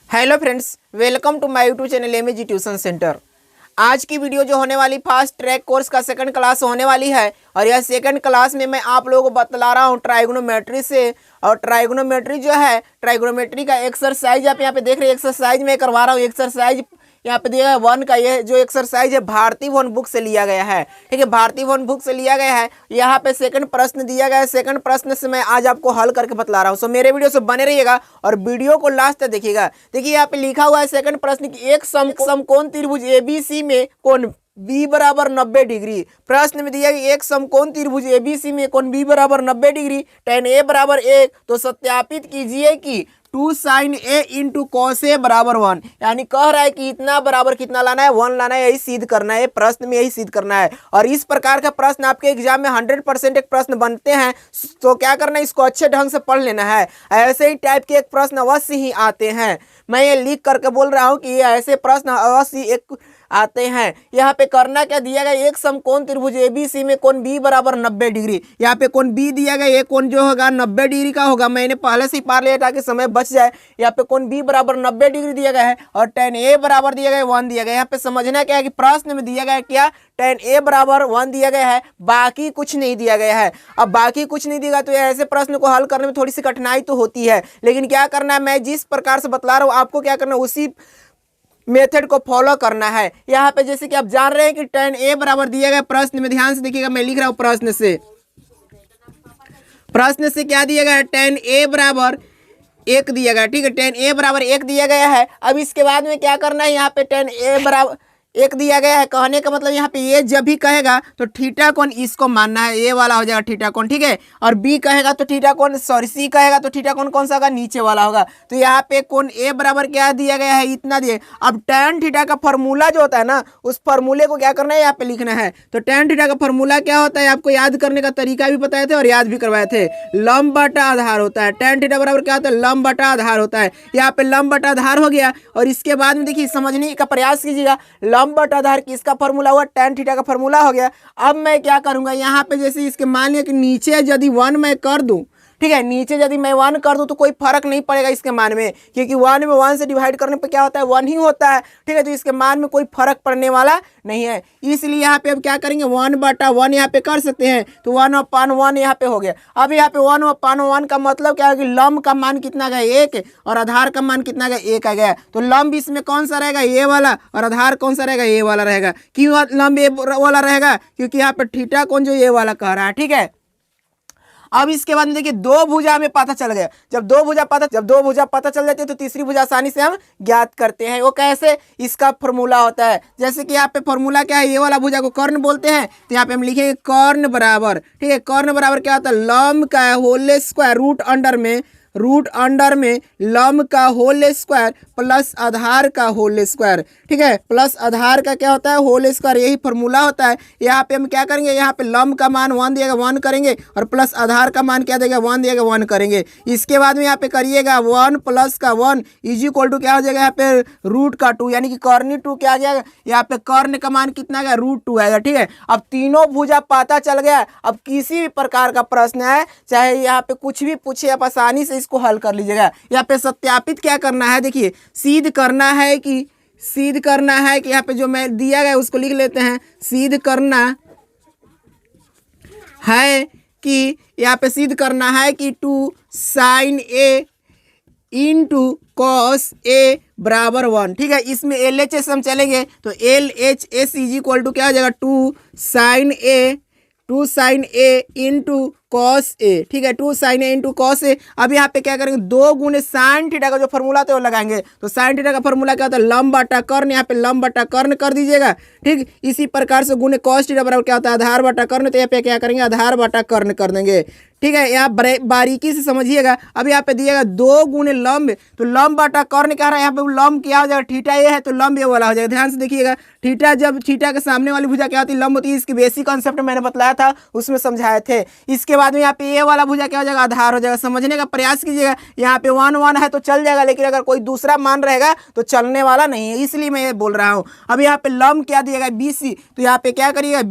Hello friends, welcome to my YouTube channel MAG tuition centre. आज की video जो होने वाली फास्ट ट्रैक कोर्स का सेकंड क्लास होने वाली है और यह सेकंड क्लास में मैं आप लोगों को बतला रहा हूँ ट्राइगोनोमेट्री से। और ट्राइगोनोमेट्री जो है, ट्राइगोनोमेट्री का एक्सरसाइज आप यहाँ पे देख रहे हैं। एक्सरसाइज में करवा रहा हूँ। एक्सरसाइज यहाँ पे दिया है 1 का। ये जो एक्सरसाइज है भारती भवन बुक से लिया गया है। ठीक है, भारती भवन बुक से लिया गया है। यहाँ पे सेकंड प्रश्न दिया गया है। सेकंड प्रश्न से मैं आज आपको हल करके बतला रहा हूँ। सो मेरे वीडियो से बने रहिएगा और वीडियो को लास्ट तक देखिएगा। देखिए यहाँ पे लिखा हुआ है सेकंड प्रश्न की एक समकोण त्रिभुज एबीसी में कोण बी बराबर 90 डिग्री। प्रश्न में दिया गया एक समकोण त्रिभुज एबीसी में कोण बी बराबर 90 डिग्री, tan ए बराबर 1। तो सत्यापित कीजिए कि 2 sin a into cos A बराबर 1। यानी कह रहा है कि इतना बराबर कितना लाना है, 1 लाना है। यही सिद्ध करना है, प्रश्न में यही सिद्ध करना है। और इस प्रकार का प्रश्न आपके एग्जाम में 100% एक प्रश्न बनते हैं। तो क्या करना है, इसको अच्छे ढंग से पढ़ लेना है। ऐसे ही टाइप के एक प्रश्न अवश्य ही आते हैं। मैं ये लिख करके बोल रहा हूँ कि ये ऐसे प्रश्न अवश्य एक आते हैं। यहाँ पे करना क्या दिया गया, एक समकोण त्रिभुज एबीसी में कोण बी बराबर 90 डिग्री। यहाँ पे कोण बी दिया गया, ये कोण जो होगा 90 डिग्री का होगा। मैंने पहले से ही पढ़ लिया ताकि समय बच जाए। यहाँ पे कोण बी बराबर 90 डिग्री दिया गया है और tan ए बराबर दिया गया 1 दिया गया है। यहाँ पे समझना क्या है कि प्रश्न में दिया गया है क्या, tan ए बराबर 1 दिया गया है, बाकी कुछ नहीं दिया गया है। अब बाकी कुछ नहीं दिया तो ऐसे प्रश्न को हल करने में थोड़ी सी कठिनाई तो होती है, लेकिन क्या करना है, मैं जिस प्रकार से बतला रहा हूँ आपको क्या करना है, उसी मेथड को फॉलो करना है। यहाँ पे जैसे कि आप जान रहे हैं कि tan ए बराबर दिया गया। प्रश्न में ध्यान से देखिएगा, मैं लिख रहा हूँ प्रश्न से क्या दिया गया है, tan ए बराबर 1 दिया गया। ठीक है, tan ए बराबर 1 दिया गया है। अब इसके बाद में क्या करना है, यहाँ पे tan ए बराबर 1 दिया गया है। कहने का मतलब यहाँ पे ये जब भी कहेगा तो थीटा कोण इसको मानना है, ये वाला हो जाएगा थीटा कोण। ठीक है, और बी कहेगा तो थीटा कोण, सॉरी सी कहेगा तो थीटा कोण कौन सा होगा, नीचे वाला होगा। तो यहाँ पे कोण ए बराबर क्या दिया गया है, इतना दिए। अब tan थीटा का फॉर्मूला जो होता है ना, उस फॉर्मूले को क्या करना है, यहाँ पे लिखना है। तो tan थीटा का फॉर्मूला क्या होता है, आपको याद करने का तरीका भी बताए थे और याद भी करवाए थे। लंब बटा आधार होता है। tan थीटा बराबर क्या होता है, लंब बटा आधार होता है। यहाँ पे लंब बटा आधार हो गया। और इसके बाद में देखिए समझने का प्रयास कीजिएगा। लंब बटा आधार किसका फॉर्मूला हुआ, tan थीटा का फॉर्मूला हो गया। अब मैं क्या करूंगा, यहाँ पे जैसे इसके मान लिया कि नीचे यदि 1 मैं कर दूं, ठीक है, नीचे यदि मैं 1 कर दूं तो कोई फर्क नहीं पड़ेगा इसके मान में, क्योंकि 1 में 1 से डिवाइड करने पे क्या होता है, 1 ही होता है। ठीक है, तो इसके मान में कोई फर्क पड़ने वाला नहीं है। इसलिए यहाँ पे अब क्या करेंगे, 1 बटा 1 यहाँ पे कर सकते हैं। तो 1/1 यहाँ पे हो गया। अब यहाँ पे 1/1 का मतलब क्या है कि लंब का मान कितना गया, 1, और आधार का मान कितना गया, 1 आ गया। तो लंब इसमें कौन सा रहेगा, ये वाला, और आधार कौन सा रहेगा, ये वाला रहेगा। क्यों लंब ये वाला रहेगा, क्योंकि यहाँ पे थीटा कोण जो ये वाला कह रहा है। ठीक है, अब इसके बाद में देखिए दो भुजा में पता चल गया। जब दो भुजा पता चल जाती है तो तीसरी भुजा आसानी से हम ज्ञात करते हैं। वो कैसे, इसका फॉर्मूला होता है। जैसे कि यहाँ पे फॉर्मूला क्या है, ये वाला भुजा को कर्ण बोलते हैं। तो यहाँ पे हम लिखेंगे कर्ण बराबर, ठीक है, कर्ण बराबर क्या होता है, लंब का होल स्क्वायर रूट अंडर में लंब का होल स्क्वायर प्लस आधार का होल स्क्वायर। ठीक है, प्लस आधार का क्या होता है, होल स्क्वायर, यही फॉर्मूला होता है। यहाँ पे हम क्या करेंगे, यहाँ पे लंब का मान 1 दिएगा 1 करेंगे, और प्लस आधार का मान क्या देगा, 1 दिएगा 1 करेंगे। इसके बाद में यहाँ पे करिएगा 1 प्लस का 1 इज इक्वल टू क्या हो जाएगा, यहाँ पे रूट का 2, यानी कि कर्णी 2 क्या आ जाएगा, यहाँ पे कर्ण का मान कितना आएगा, √2 आएगा। ठीक है, अब तीनों भुजा पता चल गया। अब किसी भी प्रकार का प्रश्न है, चाहे यहाँ पे कुछ भी पूछे, आप आसानी से इसको हल कर लीजिएगा। यहाँ पे सत्यापित क्या करना है, देखिए सिद्ध करना है कि यहाँ पे जो मैं दिया गया उसको लिख लेते हैं। सिद्ध करना है कि यहाँ पे सिद्ध करना है कि 2 sin a into cos A बराबर 1। ठीक है, इसमें LHS हम चलेंगे तो LHS इज इक्वल टू क्या हो जाएगा, 2 sin a into cos A. ठीक है, 2 sin a into cos A. अब यहाँ पे क्या करेंगे, 2 गुने साइन थीटा का जो फॉर्मूला था वो लगाएंगे। तो साइन थीटा का फॉर्मूला क्या होता है, लंब बटा कर्ण, यहाँ पे लंब बटा कर्ण कर दीजिएगा। ठीक, इसी प्रकार से गुने कॉस थीटा बराबर क्या होता है, आधार बटा कर्ण। तो यहाँ पे क्या करेंगे, आधार बटा कर्ण कर देंगे। ठीक है, यहाँ बारीकी से समझिएगा। अब यहाँ पे दिएगा 2 गुने लंब, तो लंब बटा कर्ण क्या रहा है, यहाँ पे लंब क्या हो जाएगा, थीटा ये है तो लंब ये वाला हो जाएगा। ध्यान से देखिएगा, थीटा जब थीटा के सामने वाली भुजा क्या होती है, लंब होती है। इसकी बेसिक कॉन्सेप्ट मैंने बतलाया था, उसमें समझाए थे। इसके बाद में यहाँ पे ये वाला भुजा क्या हो जाएगा, आधार हो जाएगा। समझने का प्रयास कीजिएगा। यहाँ पे 1 है तो चल जाएगा, लेकिन अगर कोई दूसरा मान रहेगा तो चलने वाला नहीं है, इसलिए मैं ये बोल रहा हूँ। अब यहाँ पे लंब क्या दिएगा, BC। तो यहाँ पे क्या करिएगा,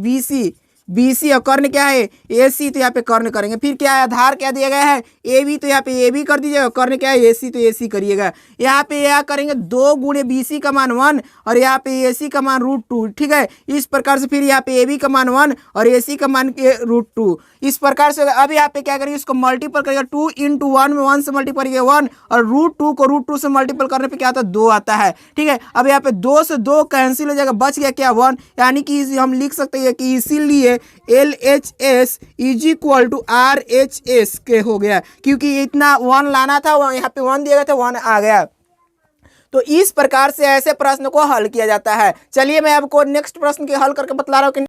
BC और कर्ण क्या है AC, तो यहाँ पे कर्ण करेंगे। फिर क्या है आधार क्या दिया गया है AB, तो यहाँ पे AB कर दीजिएगा। कर्ण क्या है AC, तो AC करिएगा। यहाँ पे क्या करेंगे 2 गुणे BC का मान 1 और यहाँ पे AC का मान √2, ठीक है। इस प्रकार से फिर यहाँ पे AB का मान 1 और AC का मान √2, इस प्रकार से। अब यहाँ पे क्या करेंगे इसको मल्टीपल करेगा 2 × 1 में 1 से मल्टीपल करेंगे 1 और √2 को √2 से मल्टीपल करने पे क्या आता है 2 आता है, ठीक है। अब यहाँ पे 2 से 2 कैंसिल हो जाएगा, बच गया क्या 1, यानी कि हम लिख सकते हैं कि इसीलिए LHS = RHS के हो गया, क्योंकि इतना 1 लाना था, यहाँ पे 1 दिया गया था 1 आ गया। तो इस प्रकार से ऐसे प्रश्न को हल किया जाता है। चलिए मैं आपको नेक्स्ट प्रश्न के हल करके बतला रहा हूँ कि